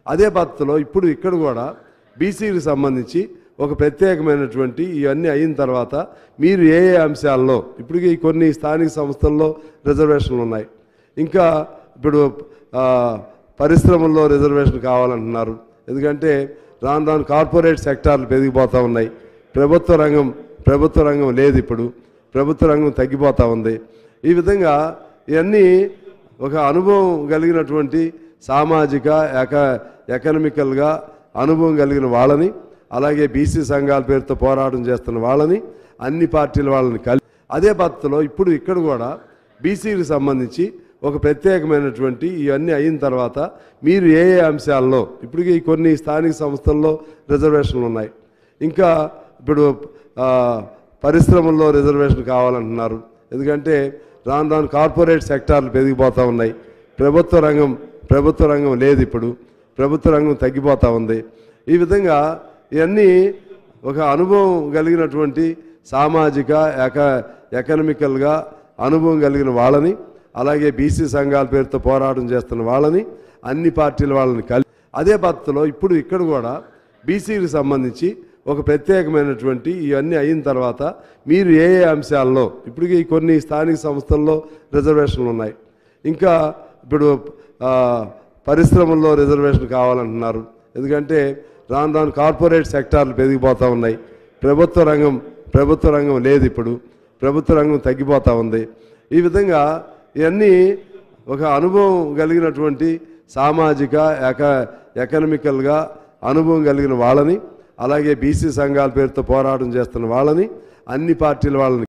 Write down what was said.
అదే పద్ధతిలో ఇప్పుడు ఇక్కడ కూడా బీసీకి సంబంధించి ఒక ప్రత్యేకమైనటువంటి ఇవన్నీ అయిన తర్వాత మీరు ఏ ఏ అంశాల్లో ఇప్పటికీ కొన్ని స్థానిక సంస్థల్లో రిజర్వేషన్లు ఉన్నాయి. ఇంకా ఇప్పుడు పరిశ్రమల్లో రిజర్వేషన్ కావాలంటున్నారు. ఎందుకంటే రాను రాను కార్పొరేట్ సెక్టార్లు పెరిగిపోతూ ఉన్నాయి. ప్రభుత్వ రంగం లేదు, ఇప్పుడు ప్రభుత్వ రంగం తగ్గిపోతూ ఉంది. ఈ విధంగా ఇవన్నీ ఒక అనుభవం కలిగినటువంటి సామాజిక ఎకనామికల్గా అనుభవం కలిగిన వాళ్ళని, అలాగే బీసీ సంఘాల పేరుతో పోరాటం చేస్తున్న వాళ్ళని, అన్ని పార్టీల వాళ్ళని కలిసి అదే పద్ధతిలో ఇప్పుడు ఇక్కడ కూడా బీసీకి సంబంధించి ఒక ప్రత్యేకమైనటువంటి ఇవన్నీ అయిన తర్వాత మీరు ఏ ఏ అంశాల్లో ఇప్పటికీ కొన్ని స్థానిక సంస్థల్లో రిజర్వేషన్లు ఉన్నాయి. ఇంకా ఇప్పుడు పరిశ్రమల్లో రిజర్వేషన్ కావాలంటున్నారు. ఎందుకంటే రాను రాను కార్పొరేట్ సెక్టార్లు పెరిగిపోతూ ఉన్నాయి. ప్రభుత్వ రంగం లేదు, ఇప్పుడు ప్రభుత్వ రంగం తగ్గిపోతూ ఉంది. ఈ విధంగా ఇవన్నీ ఒక అనుభవం కలిగినటువంటి సామాజిక ఎకనామికల్గా అనుభవం కలిగిన వాళ్ళని, అలాగే బీసీ సంఘాల పేరుతో పోరాటం చేస్తున్న వాళ్ళని, అన్ని పార్టీల వాళ్ళని కలిసి అదే పద్ధతిలో ఇప్పుడు ఇక్కడ కూడా బీసీకి సంబంధించి ఒక ప్రత్యేకమైనటువంటి ఇవన్నీ అయిన తర్వాత మీరు ఏ ఏ అంశాల్లో ఇప్పటికీ కొన్ని స్థానిక సంస్థల్లో రిజర్వేషన్లు ఉన్నాయి. ఇంకా ఇప్పుడు పరిశ్రమల్లో రిజర్వేషన్ కావాలంటున్నారు. ఎందుకంటే రాను రాను కార్పొరేట్ సెక్టార్లు పెరిగిపోతూ ఉన్నాయి. ప్రభుత్వ రంగం లేదు, ఇప్పుడు ప్రభుత్వ రంగం తగ్గిపోతూ ఉంది. ఈ విధంగా ఇవన్నీ ఒక అనుభవం కలిగినటువంటి సామాజిక ఎకనామికల్గా అనుభవం కలిగిన వాళ్ళని, అలాగే బీసీ సంఘాల పేరుతో పోరాటం చేస్తున్న వాళ్ళని, అన్ని పార్టీల వాళ్ళని